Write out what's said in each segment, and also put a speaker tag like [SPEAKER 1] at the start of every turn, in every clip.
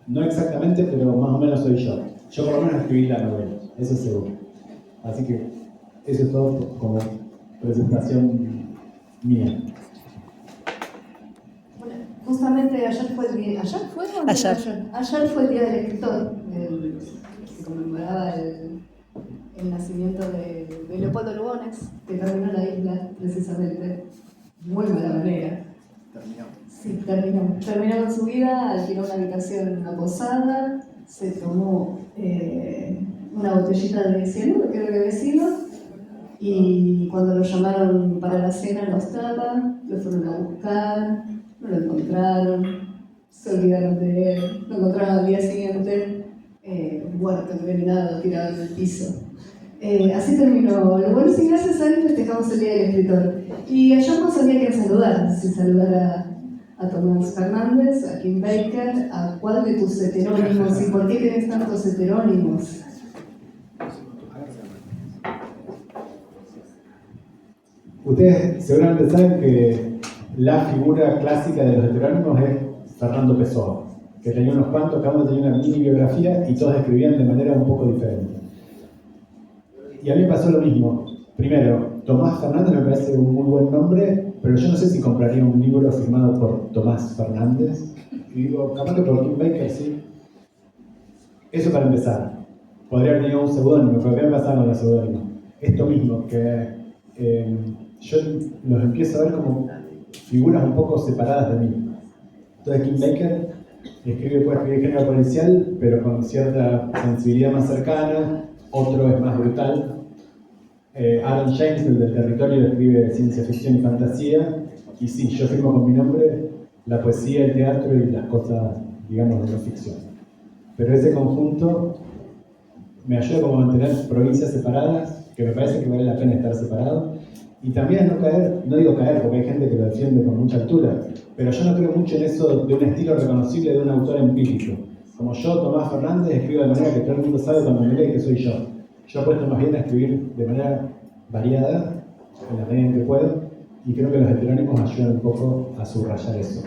[SPEAKER 1] No exactamente, pero más o menos soy yo. Yo por lo menos escribí la novela, eso es seguro. Así que eso es todo como presentación mía.
[SPEAKER 2] Bueno, justamente ayer fue el día, ayer fue el día del escritor, se conmemoraba el nacimiento de Leopoldo Lugones, que terminó la isla precisamente, muy mala manera. Sí, terminó con su vida, alquiló una habitación en una posada, se tomó una botellita de cianuro, creo que había sido, y cuando lo llamaron para la cena no estaba, lo fueron a buscar, no lo encontraron, se olvidaron de él, lo encontraron al día siguiente, muerto, envenenado, tirado en el piso. Así terminó. Lo bueno es que gracias a él festejamos el Día del Escritor. Y ayer no sabía quién saludar, si saludar a Tomás Fernández, a Kim Baker, a cuál de tus heterónimos y por qué tenés tantos heterónimos.
[SPEAKER 1] Ustedes seguramente saben que la figura clásica de los heterónimos es Fernando Pessoa, que tenía unos cuantos, cada uno tenía una mini biografía y todos escribían de manera un poco diferente. Y a mí me pasó lo mismo. Primero, Tomás Fernández me parece un muy buen nombre, pero yo no sé si compraría un libro firmado por Tomás Fernández. Y digo, capaz que por Kim Baker sí. Eso para empezar. Podría haber tenido un seudónimo, pero ¿qué me pasaba con los seudónimos? Esto mismo, que yo los empiezo a ver como figuras un poco separadas de mí. Entonces Kim Baker puede escribir género policial, pero con cierta sensibilidad más cercana, otro es más brutal. Aaron James, el del Territorio, escribe ciencia ficción y fantasía, y sí, yo firmo con mi nombre la poesía, el teatro y las cosas, digamos, de no ficción. Pero ese conjunto me ayuda como a mantener provincias separadas, que me parece que vale la pena estar separado, y también a no caer, no digo caer porque hay gente que lo defiende con mucha altura, pero yo no creo mucho en eso de un estilo reconocible de un autor empírico. Como yo, Tomás Fernández, escribo de manera que todo el mundo sabe cuando me lee que soy yo. Yo apuesto más bien a escribir de manera variada, en la medida en que puedo, y creo que los heterónimos ayudan un poco a subrayar eso.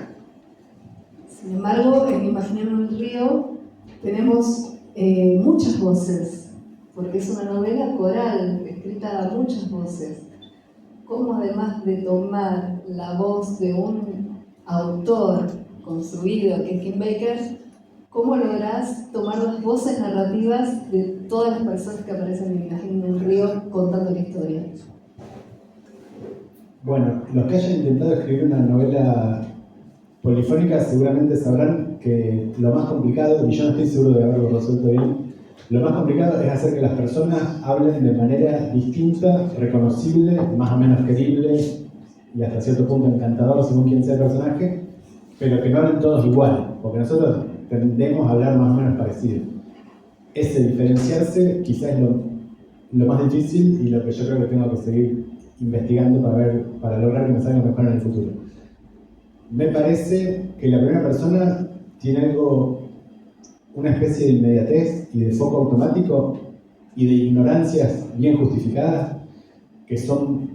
[SPEAKER 2] Sin embargo, en Imaginando un río tenemos muchas voces, porque es una novela coral, escrita a muchas voces. ¿Cómo además de tomar la voz de un autor construido, que es Kim Baker, cómo lográs tomar las voces narrativas de todas las personas que aparecen en Imaginando un río contando la historia?
[SPEAKER 1] Bueno, los que hayan intentado escribir una novela polifónica seguramente sabrán que lo más complicado, y yo no estoy seguro de haberlo resuelto bien, lo más complicado es hacer que las personas hablen de manera distinta, reconocible, más o menos querible y hasta cierto punto encantador según quién sea el personaje, pero que no hablen todos igual, porque nosotros tendemos a hablar más o menos parecido. Ese diferenciarse quizás es lo más difícil y lo que yo creo que tengo que seguir investigando para lograr que me salga mejor en el futuro. Me parece que la primera persona tiene una especie de inmediatez y de foco automático y de ignorancias bien justificadas que son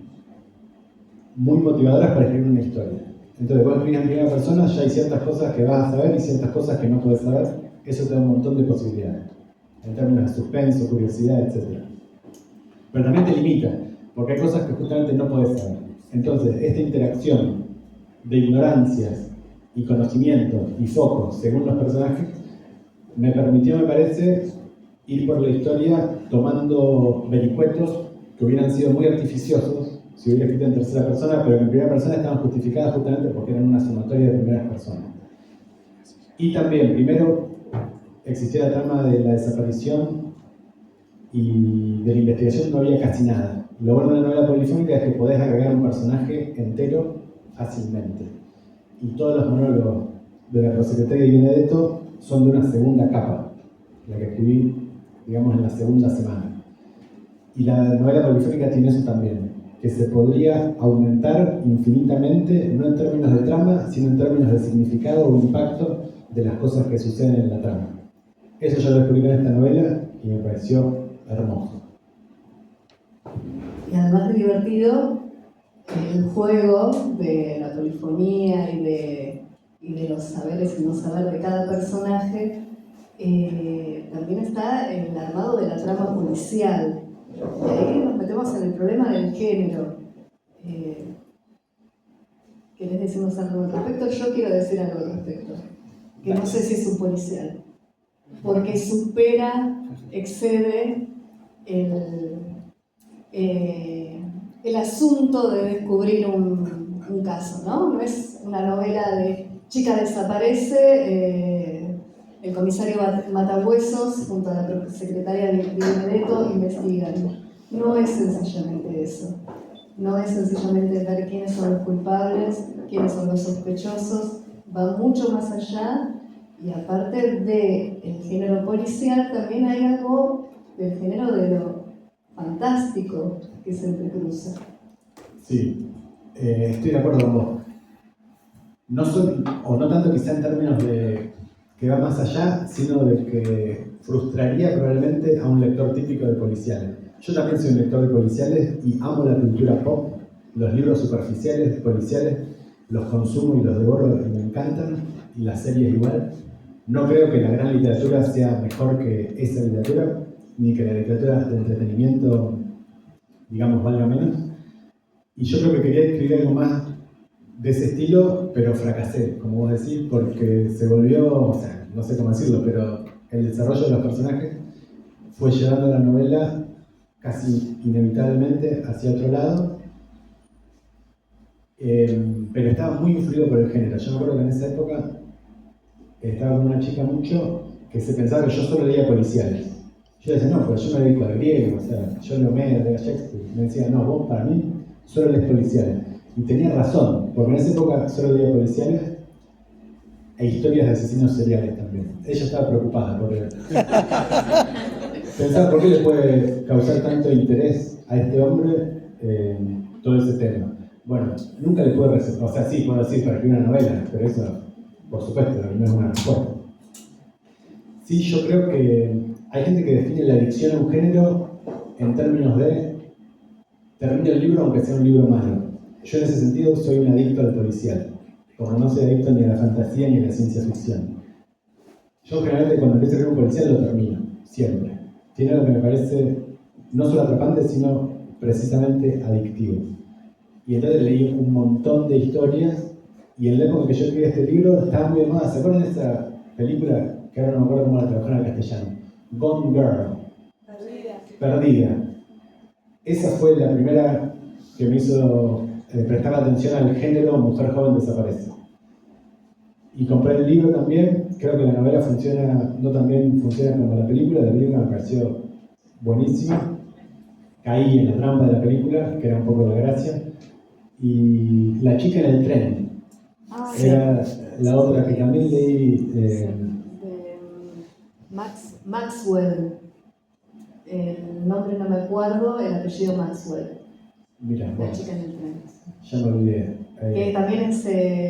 [SPEAKER 1] muy motivadoras para escribir una historia. Entonces, vos escribís en primera persona, ya hay ciertas cosas que vas a saber y ciertas cosas que no podés saber. Eso te da un montón de posibilidades, en términos de suspenso, curiosidad, etc. Pero también te limita, porque hay cosas que justamente no podés saber. Entonces, esta interacción de ignorancias y conocimientos y focos según los personajes me permitió, me parece, ir por la historia tomando vericuetos que hubieran sido muy artificiosos si hubiera escrito en tercera persona, pero que en primera persona estaban justificadas justamente porque eran una sumatoria de primeras personas. Y también, primero, existía la trama de la desaparición y de la investigación no había casi nada. Lo bueno de una novela polifónica es que podés agregar un personaje entero fácilmente. Y todos los monólogos de la prosecretaria de Benedetto son de una segunda capa, la que escribí, digamos, en la segunda semana. Y la novela polifónica tiene eso también, que se podría aumentar infinitamente, no en términos de trama, sino en términos de significado o impacto de las cosas que suceden en la trama. Eso yo lo descubrí en esta novela y me pareció hermoso.
[SPEAKER 2] Y además de divertido, el juego de la polifonía y y de los saberes y no saber de cada personaje, también está el armado de la trama policial. Y ahí nos metemos en el problema del género. ¿Querés decirnos algo al respecto? Yo quiero decir algo al respecto, que no sé si es un policial, porque supera, excede el asunto de descubrir un caso, ¿no? No es una novela de chica desaparece, el comisario Matahuesos junto a la secretaria de Benedetto investigan. No es sencillamente eso. No es sencillamente ver quiénes son los culpables, quiénes son los sospechosos. Va mucho más allá, y aparte del género policial, también hay algo del género de lo fantástico que se entrecruza.
[SPEAKER 1] Sí, estoy de acuerdo con vos. No tanto quizá en términos de que va más allá, sino de que frustraría probablemente a un lector típico de policiales. Yo también soy un lector de policiales y amo la cultura pop, los libros superficiales policiales, los consumo y los devoro y me encantan, y las series igual. No creo que la gran literatura sea mejor que esa literatura, ni que la literatura de entretenimiento, digamos, valga menos. Y yo creo que quería escribir algo más de ese estilo, pero fracasé, como vos decís, porque se volvió, o sea, no sé cómo decirlo, pero el desarrollo de los personajes fue llevando la novela casi inevitablemente hacia otro lado, pero estaba muy influido por el género. Yo me acuerdo que en esa época estaba con una chica mucho que se pensaba que yo solo leía policiales. Yo decía, no, pues yo me dedico al griego, o sea, yo leo Homero, leo Shakespeare. Me decía, no, vos para mí solo lees policiales. Y tenía razón, porque en esa época solo leía policiales e historias de asesinos seriales también. Ella estaba preocupada porque pensaba por qué le puede causar tanto interés a este hombre todo ese tema. Bueno, nunca le puedo resolver, o sea, sí puedo decir para escribir una novela, pero eso, por supuesto, no es una respuesta. Sí, yo creo que hay gente que define la adicción a un género en términos de termina el libro aunque sea un libro malo. Yo en ese sentido soy un adicto al policial, como no soy adicto ni a la fantasía ni a la ciencia ficción. Yo generalmente cuando empiezo a escribir un policial lo termino, siempre. Tiene algo que me parece no solo atrapante, sino precisamente adictivo. Y entonces leí un montón de historias, y en la época en que yo escribí este libro estaba muy de moda. ¿Se acuerdan de esa película que ahora no me acuerdo cómo la trabajaron en castellano? Gone Girl. Perdida. Esa fue la primera que me hizo prestar atención al género mujer joven desaparece. Y compré el libro también. Creo que la novela no tan bien funciona como la película. La película me pareció buenísima. Caí en la trampa de la película, que era un poco la gracia. Y La chica en el tren. Era la otra que también leí.
[SPEAKER 2] Maxwell. El nombre no me acuerdo, el apellido Maxwell.
[SPEAKER 1] Mira,
[SPEAKER 2] La chica en el tren.
[SPEAKER 1] Ya me olvidé.
[SPEAKER 2] Que también es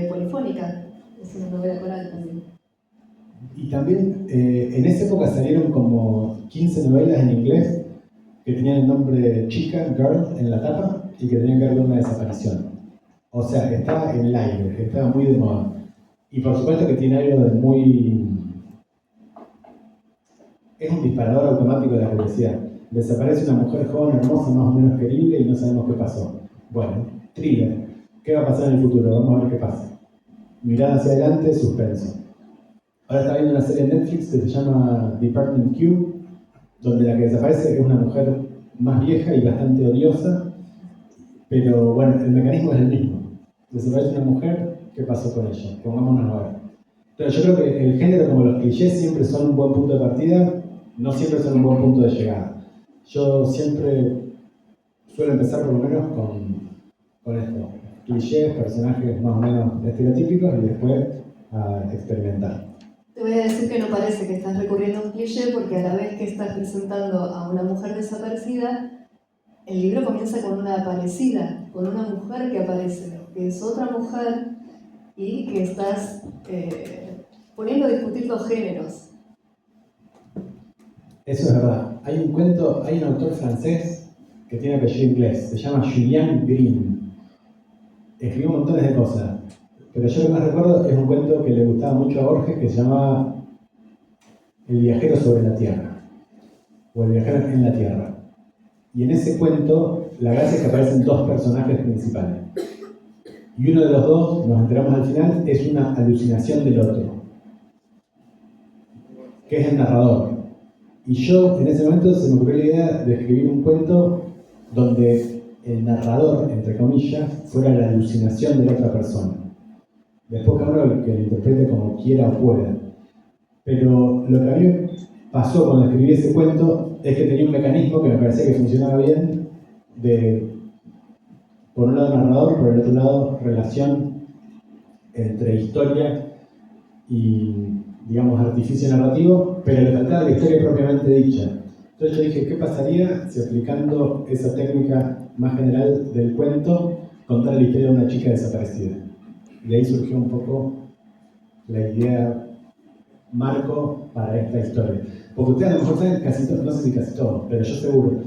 [SPEAKER 2] polifónica, es una novela coral también.
[SPEAKER 1] Y también en esa época salieron como 15 novelas en inglés que tenían el nombre de chica, girl, en la tapa y que tenían que ver con una desaparición. O sea, estaba en el aire, estaba muy de moda. Y por supuesto que tiene algo de muy... Es un disparador automático de la curiosidad. Desaparece una mujer joven, hermosa, más o menos querible y no sabemos qué pasó. Bueno, thriller. ¿Qué va a pasar en el futuro? Vamos a ver qué pasa. Mirada hacia adelante, suspenso. Ahora está viendo una serie en Netflix que se llama Department Q, donde la que desaparece es una mujer más vieja y bastante odiosa, pero bueno, el mecanismo es el mismo. Desaparece una mujer, ¿qué pasó con ella? Pongámonos a ver. Entonces yo creo que el género, como los clichés, siempre son un buen punto de partida, no siempre son un buen punto de llegada. Yo siempre suelo empezar por lo menos con esto, clichés, personajes más o menos estereotípicos y después a experimentar.
[SPEAKER 2] Te voy a decir que no parece que estás recurriendo a un cliché, porque a la vez que estás presentando a una mujer desaparecida, el libro comienza con una aparecida, con una mujer que aparece, que es otra mujer y que estás poniendo a discutir los géneros.
[SPEAKER 1] Eso es verdad. Hay un autor francés que tiene apellido inglés, se llama Julian Green. Escribió montones de cosas. pero yo lo que más recuerdo es un cuento que le gustaba mucho a Borges que se llamaba El viajero sobre la tierra, o El viajero en la tierra. Y en ese cuento, la gracia es que aparecen dos personajes principales. Y uno de los dos, nos enteramos al final, es una alucinación del otro, que es el narrador. Y yo, en ese momento, se me ocurrió la idea de escribir un cuento donde el narrador, entre comillas, fuera la alucinación de la otra persona. Después cada uno que lo interprete como quiera o pueda. Pero lo que a mí me pasó cuando escribí ese cuento es que tenía un mecanismo que me parecía que funcionaba bien, de, por un lado narrador, por el otro lado relación entre historia y, digamos, artificio narrativo, pero le faltaba la historia propiamente dicha. Entonces yo dije, ¿qué pasaría si aplicando esa técnica más general del cuento, contara la historia de una chica desaparecida? Y de ahí surgió un poco la idea marco para esta historia. Porque ustedes a lo mejor saben casi todo, no sé si casi todo, pero yo seguro.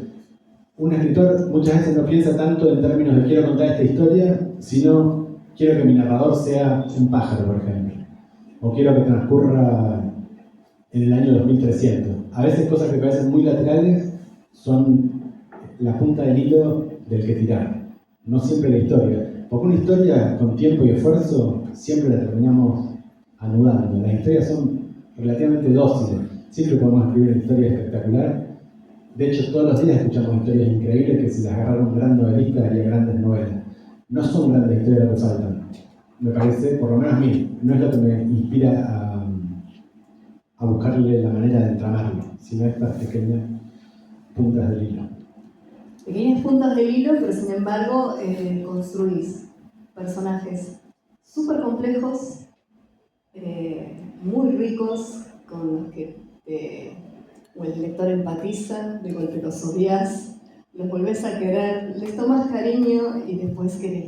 [SPEAKER 1] Un escritor muchas veces no piensa tanto en términos de quiero contar esta historia, sino quiero que mi narrador sea un pájaro, por ejemplo. O quiero que transcurra en el año 2300. A veces cosas que parecen muy laterales son la punta del hilo del que tirar. No siempre la historia. Porque una historia con tiempo y esfuerzo siempre la terminamos anudando. Las historias son relativamente dóciles. Siempre podemos escribir una historia espectacular. De hecho, todos los días escuchamos historias increíbles que si las agarrara un gran novelista haría grandes novelas. No son grandes historias lo que faltan. Me parece, por lo menos a mí, no es lo que me inspira a buscarle la manera de entramarlo, sino estas pequeñas puntas del hilo.
[SPEAKER 2] Pequeñas puntas del hilo, pero sin embargo construís personajes súper complejos, muy ricos, con los que o el lector empatiza, de golpe los odias, los volvés a querer, les tomas cariño y después querés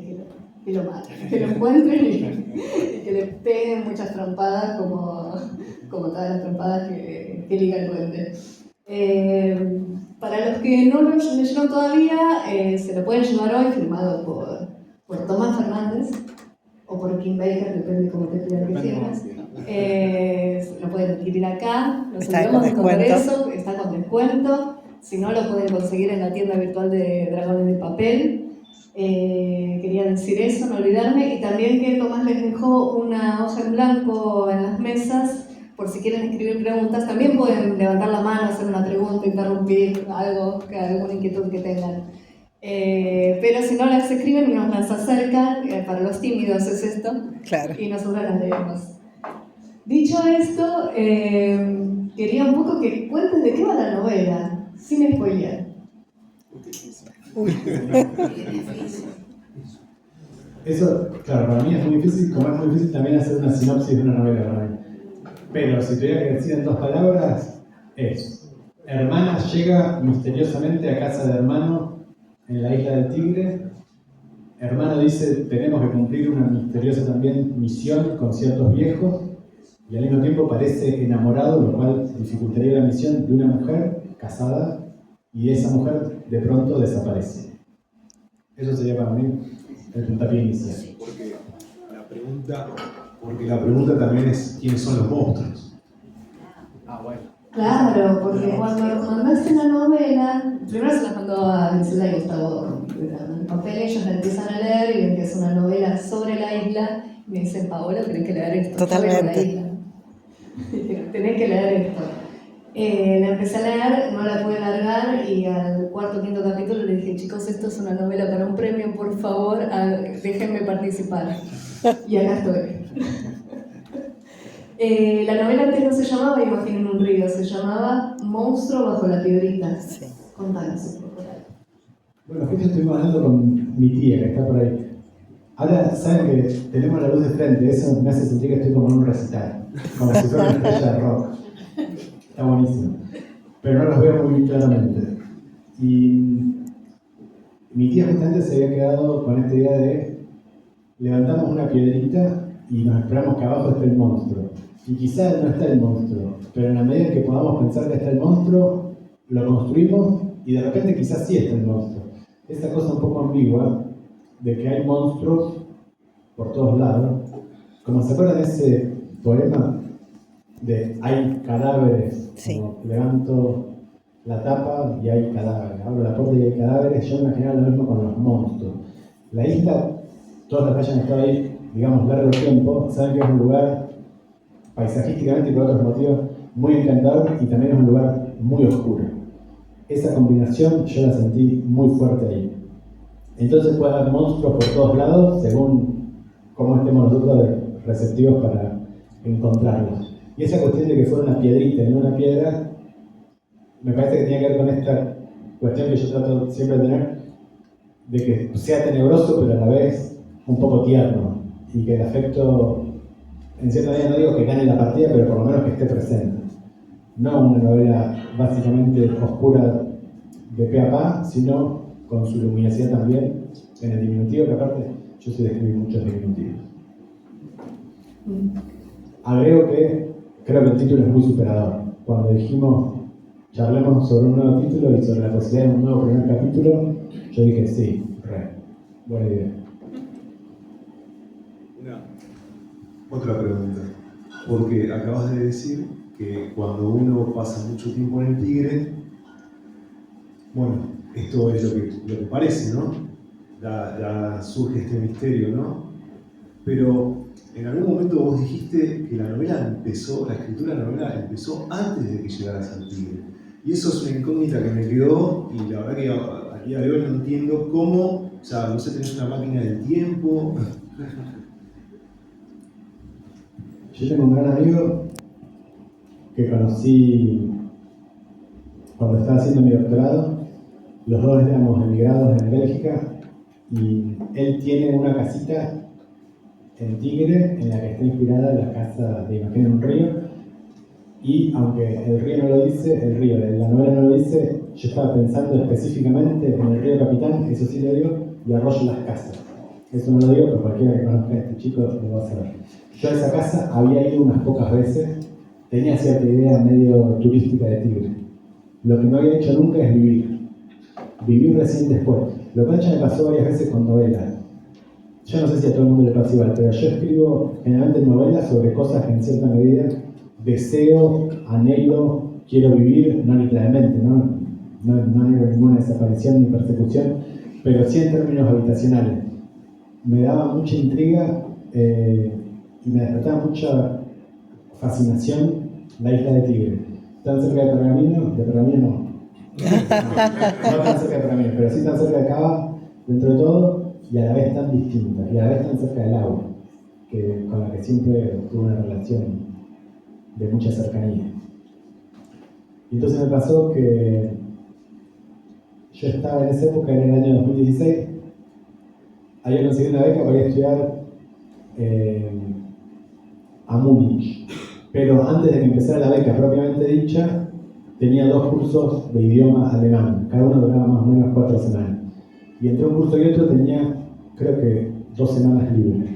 [SPEAKER 2] que lo maten, que lo encuentren y que le peguen muchas trompadas como todas las trompadas que liga el duende. Para los que no lo leyeron todavía, se lo pueden llevar hoy, firmado por Tomás Fernández o por Kim Baker, depende de cómo te pidan que firmes. Lo pueden adquirir acá, los ayudamos a contar eso, está con descuento. Si no, lo pueden conseguir en la tienda virtual de Dragones de Papel. Quería decir eso, no olvidarme. Y también que Tomás les dejó una hoja en blanco en las mesas, por si quieren escribir preguntas. También pueden levantar la mano, hacer una pregunta, interrumpir algo, alguna inquietud que tengan. Pero si no las escriben, nos las acercan, para los tímidos es esto, claro. Y nosotros las leemos. Dicho esto, quería un poco que cuentes de qué va la novela, sin spoilear.
[SPEAKER 1] Eso, claro, para mí es muy difícil, como es muy difícil también hacer una sinopsis de una novela para mí. Pero si tuviera que decir en 2 palabras, es: Hermana llega misteriosamente a casa de Hermano en la isla del Tigre. Hermano dice, tenemos que cumplir una misteriosa también misión con ciertos viejos, y al mismo tiempo parece enamorado, lo cual dificultaría la misión de una mujer casada, y esa mujer de pronto desaparece. Eso sería para mí el puntapié inicial.
[SPEAKER 3] Porque la pregunta también es ¿quiénes son los monstruos?
[SPEAKER 2] Bueno. Claro, porque cuando mandaste la novela, primero se la mandó a Griselda y Gustavo en papel, ellos la empiezan a leer y ven que es una novela sobre la isla, y me dicen, Paola, tenés que leer esto.
[SPEAKER 4] Totalmente.
[SPEAKER 2] La isla. Tenés que leer esto. La empecé a leer, no la pude largar y al 4o 5 capítulo le dije, chicos, esto es una novela para un premio, por favor, déjenme participar. Y acá estoy. La novela antes no se llamaba Imaginen un río, se llamaba Monstruo bajo la piedrita. Sí. Contanos un poco.
[SPEAKER 1] Bueno, justo estuvimos hablando con mi tía, que está por ahí. Ahora saben que tenemos la luz de frente, eso me hace sentir que estoy como en un recital, como si fuera una estrella de rock. Está buenísimo. Pero no los veo muy claramente. Y mi tía justamente se había quedado con esta idea de levantamos una piedrita y nos esperamos que abajo esté el monstruo. Y quizás no está el monstruo, pero en la medida en que podamos pensar que está el monstruo, lo construimos y de repente quizás sí está el monstruo. Esa cosa un poco ambigua de que hay monstruos por todos lados Como se acuerdan de ese poema de hay cadáveres,
[SPEAKER 4] Sí.
[SPEAKER 1] como levanto la tapa y hay cadáveres, abro la puerta y hay cadáveres, yo me imaginaba lo mismo con los monstruos. La isla, todos los que hayan estado ahí, digamos, largo tiempo, saben que es un lugar paisajísticamente y por otros motivos muy encantador y también es un lugar muy oscuro. Esa combinación yo la sentí muy fuerte ahí. Entonces puede haber monstruos por todos lados según cómo estemos nosotros receptivos para encontrarlos. Y esa cuestión de que fuera una piedrita y no una piedra, me parece que tiene que ver con esta cuestión que yo trato siempre de tener, de que sea tenebroso pero a la vez un poco tierno y que el afecto, en cierta medida no digo que gane la partida, pero por lo menos que esté presente. No una novela básicamente oscura de pe a pa, sino con su luminosidad también en el diminutivo, que aparte yo sé describir muchos diminutivos. Agrego que creo que el título es muy superador. Cuando dijimos charlemos sobre un nuevo título y sobre la posibilidad de un nuevo primer capítulo, yo dije sí, buena idea.
[SPEAKER 3] Otra pregunta, porque acabas de decir que cuando uno pasa mucho tiempo en el Tigre, bueno, esto es lo que parece, ¿no? Ya surge este misterio, ¿no? Pero en algún momento vos dijiste que la escritura de la novela empezó antes de que llegaras al Tigre. Y eso es una incógnita que me quedó y la verdad que a día de hoy no entiendo cómo, o sea, no sé, tenés una máquina del tiempo.
[SPEAKER 1] Yo tengo un gran amigo que conocí cuando estaba haciendo mi doctorado. Los dos éramos emigrados en Bélgica y él tiene una casita en Tigre en la que está inspirada la casa de Imagina un río. Y aunque el río no lo dice, la novela no lo dice, yo estaba pensando específicamente en el río Capitán, eso sí lo digo, y Arroyo Las Casas. Eso no lo digo, pero cualquiera que conozca a este chico lo va a saber. Yo a esa casa había ido unas pocas veces, tenía cierta idea medio turística de Tigre. Lo que no había hecho nunca es vivir recién después. Lo que me pasó varias veces con novelas. Yo no sé si a todo el mundo le pasa igual, pero yo escribo generalmente novelas sobre cosas que en cierta medida deseo, anhelo, quiero vivir, no literalmente, no anhelo ninguna desaparición ni persecución, pero sí en términos habitacionales. Me daba mucha intriga y me despertaba mucha fascinación la isla de Tigre. Tan cerca de Pergamino no. No tan cerca de Pergamino, pero sí tan cerca de Cava, dentro de todo, y a la vez tan distinta, y a la vez tan cerca del agua, con la que siempre tuve una relación de mucha cercanía. Y entonces me pasó que yo estaba en esa época, en el año 2016, había conseguido una beca para ir a estudiar a Múnich, pero antes de que empezara la beca propiamente dicha, tenía 2 cursos de idioma alemán, cada uno duraba más o menos 4 semanas. Y entre un curso y otro tenía, creo que 2 semanas libres.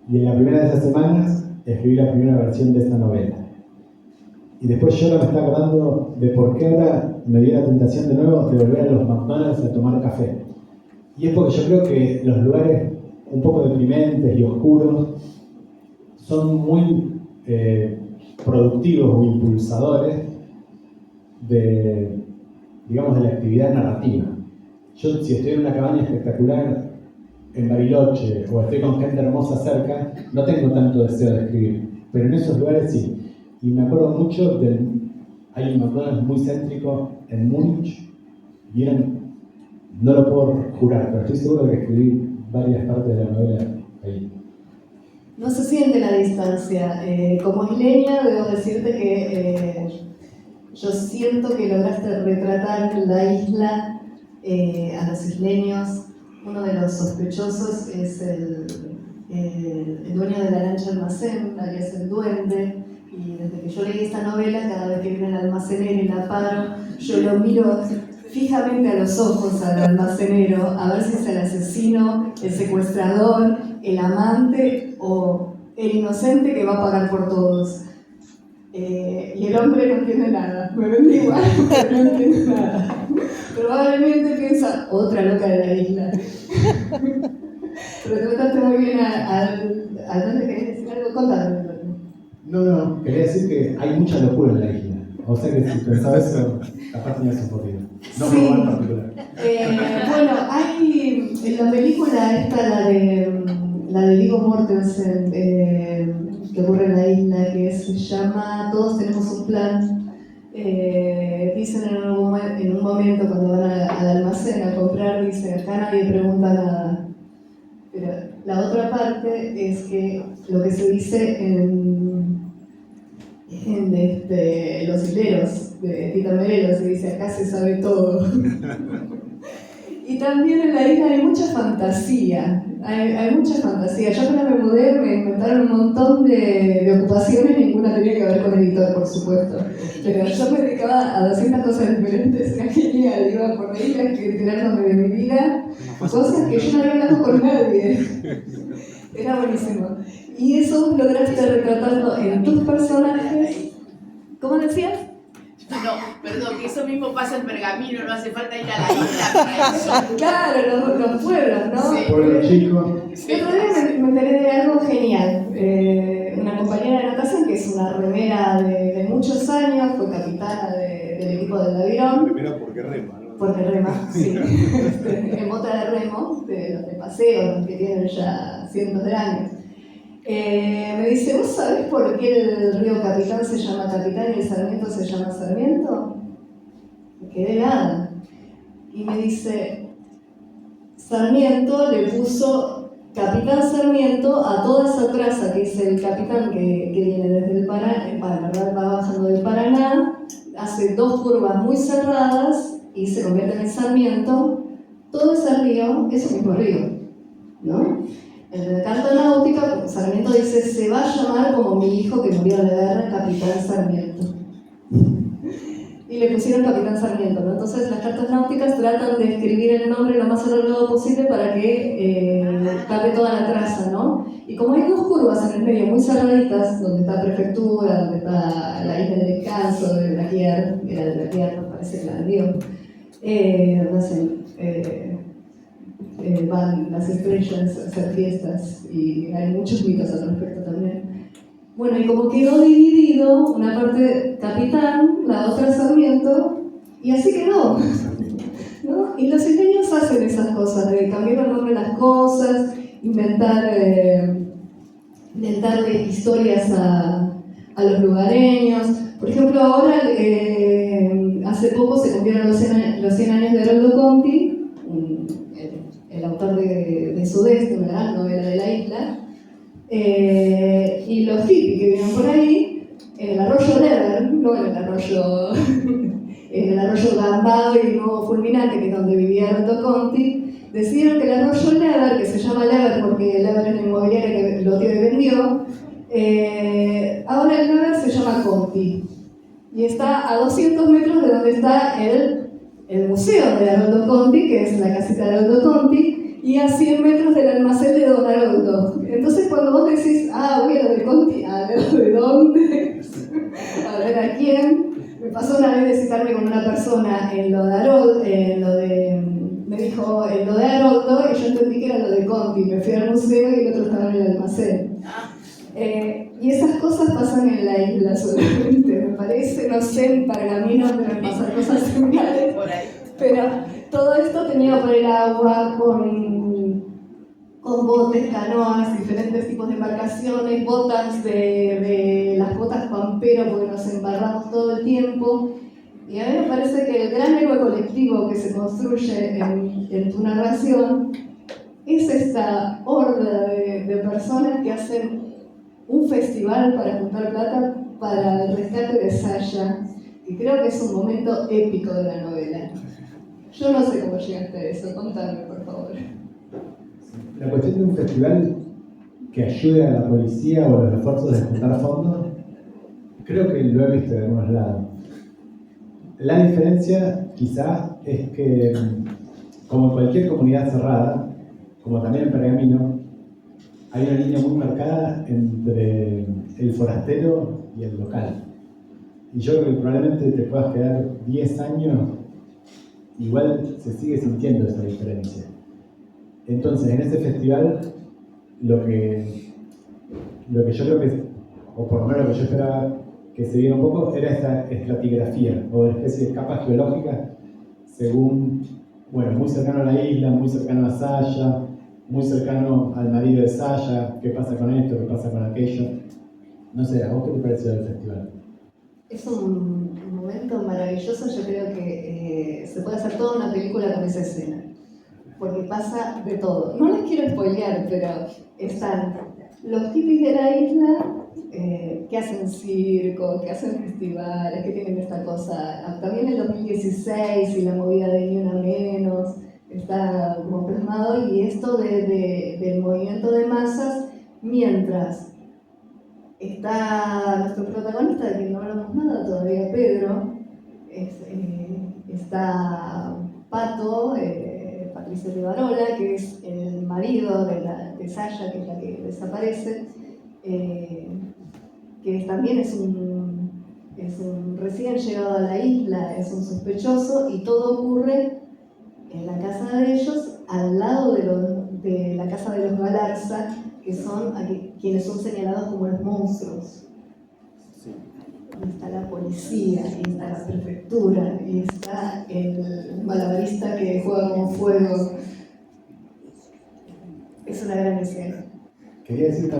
[SPEAKER 1] Y en la primera de esas semanas escribí la primera versión de esta novela. Y después yo ahora me estaba acordando de por qué ahora me dio la tentación de nuevo de volver a los McDonald's a tomar café. Y es porque yo creo que los lugares un poco deprimentes y oscuros son muy productivos o impulsadores de la actividad narrativa. Yo, si estoy en una cabaña espectacular en Bariloche o estoy con gente hermosa cerca, no tengo tanto deseo de escribir, pero en esos lugares sí. Y me acuerdo mucho hay un McDonald's muy céntrico en Múnich, y no lo puedo jurar, pero estoy seguro de que escribí varias partes de la novela ahí.
[SPEAKER 2] No se siente la distancia. Como isleña, debo decirte que yo siento que lograste retratar la isla a los isleños. Uno de los sospechosos es el dueño de la lancha almacén, alias el duende. Y desde que yo leí esta novela, cada vez que viene el almacenero y la paro, yo lo miro fijamente a los ojos al almacenero a ver si es el asesino, el secuestrador, el amante o el inocente que va a pagar por todos. Y el hombre no entiende nada, me vende igual, pero no entiende nada. Probablemente piensa, otra loca de la isla. Pero te metiste muy bien al ¿querés decir algo? contame.
[SPEAKER 1] No, quería decir que hay mucha locura en la isla. O sea que si pensaba eso, capaz tenías un poquito. No,
[SPEAKER 2] Sí.
[SPEAKER 1] en particular.
[SPEAKER 2] Bueno, hay en la película esta, la de Viggo Mortensen, que ocurre en la isla, que se llama Todos tenemos un plan. Dicen en un momento cuando van al almacén a comprar, dicen, acá nadie pregunta nada. Pero la otra parte es que lo que se dice en los hileros de Tita Merelo, se dice, acá se sabe todo. Y también en la isla hay mucha fantasía, hay mucha fantasía. Yo cuando me mudé me inventaron un montón de ocupaciones, ninguna tenía que ver con editor, por supuesto. Pero yo me dedicaba a 200 cosas diferentes, era genial, iba por la isla enterándome de mi vida, cosas que yo no había hablado con nadie. Era buenísimo. Y eso lograste retratarlo en tus personajes. ¿Cómo decías?
[SPEAKER 4] No, perdón, que eso mismo pasa en Pergamino, no hace falta ir a la isla para eso.
[SPEAKER 2] Claro, los pueblos, ¿no?
[SPEAKER 4] Sí.
[SPEAKER 1] Pueblo chico.
[SPEAKER 2] El otro día me enteré de algo genial. Una compañera de natación que es una remera de muchos años, fue capitana del equipo del avión.
[SPEAKER 3] Primero porque rema, ¿no?
[SPEAKER 2] Porque rema, sí. En bota de remo, de los de paseo, los que tienen ya cientos de años. Me dice, ¿vos sabés por qué el río Capitán se llama Capitán y el Sarmiento se llama Sarmiento? Me quedé helada. Y me dice, Sarmiento le puso Capitán Sarmiento a toda esa traza que es el capitán que viene desde el Paraná, va bajando del Paraná, hace 2 curvas muy cerradas y se convierte en el Sarmiento. Todo ese río es un mismo río, ¿no? En la carta náutica, Sarmiento dice, se va a llamar como mi hijo que murió en la guerra, Capitán Sarmiento. Y le pusieron Capitán Sarmiento, ¿no? Entonces las cartas náuticas tratan de escribir el nombre lo más alargado posible para que tape toda la traza, ¿no? Y como hay 2 curvas en el medio muy cerraditas, donde está Prefectura, donde está la isla de descanso de Blaquier, era de Blaquier, me parece que la vendió, van las estrellas a hacer fiestas y hay muchos mitos al respecto también. Bueno, y como quedó dividido, una parte Capitán, la otra Sarmiento, y así quedó, ¿no? Y los isleños hacen esas cosas, de cambiar el nombre de las cosas, inventarle historias a los lugareños. Por ejemplo, ahora, hace poco se cumplieron los 100 años de Haroldo Conti, el autor de Sudeste, una gran novela de la isla, y los hippies que viven por ahí, en el arroyo Lever, no en el arroyo Gambado y Nuevo Fulminante, que es donde vivía Haroldo Conti, decidieron que el arroyo Lever, que se llama Lever porque Lever es la inmobiliaria que Lotier vendió, ahora el Lever se llama Conti, y está a 200 metros de donde está el museo de Haroldo Conti, que es la casita de Haroldo Conti, y a 100 metros del almacén de Don Haroldo. Entonces cuando vos decís, voy a lo de Conti, ¿lo de dónde? A ver a quién. Me pasó una vez de citarme con una persona en lo de Haroldo, me dijo en lo de Haroldo, y yo entendí que era lo de Conti. Me fui al museo y el otro estaba en el almacén. Y esas cosas pasan en la isla solamente, me parece, no sé, en Pergamino deben pasar cosas similares, pero todo esto tenía por el agua, con botes, canoas, diferentes tipos de embarcaciones, botas de las botas pampero porque nos embarramos todo el tiempo. Y a mí me parece que el gran héroe colectivo que se construye en tu narración es esta horda de personas que hacen un festival para juntar plata para el rescate de Sasha, y creo que es un momento épico de la novela. Yo no sé cómo llegaste a eso, contame por favor.
[SPEAKER 1] La cuestión de un festival que ayude a la policía o a los esfuerzos de juntar fondos, creo que lo he visto de algunos lados. La diferencia quizá es que, como en cualquier comunidad cerrada, como también en Pergamino, hay una línea muy marcada entre el forastero y el local. Y yo creo que probablemente te puedas quedar 10 años, igual se sigue sintiendo esa diferencia. Entonces, en este festival, lo que lo que yo creo que, o por lo menos lo que yo esperaba que se viera un poco, era esta estratigrafía o especie de capas geológicas según, bueno, muy cercano a la isla, muy cercano a Saya, muy cercano al marido de Saya, qué pasa con esto, qué pasa con aquello. No sé, ¿a vos qué te pareció del festival?
[SPEAKER 2] Es un momento maravilloso, yo creo que se puede hacer toda una película con esa escena, porque pasa de todo. No les quiero spoilear, pero están los hippies de la isla que hacen circo, que hacen festivales, que tienen esta cosa. También el 2016 y la movida de Ni Una Menos está como plasmado, y esto del movimiento de masas, mientras está nuestro protagonista, de quien no hablamos nada todavía, Pedro, está Pato, Patricia Rivarola, que es el marido de Saya, que es la que desaparece, que también es un recién llegado a la isla, es un sospechoso, y todo ocurre en la casa de ellos, al lado de la casa de los Galarza, que son quienes son señalados como los monstruos. Y está la policía, y está la prefectura, y está el malabarista que juega con fuego. Es una gran escena.
[SPEAKER 1] Quería decir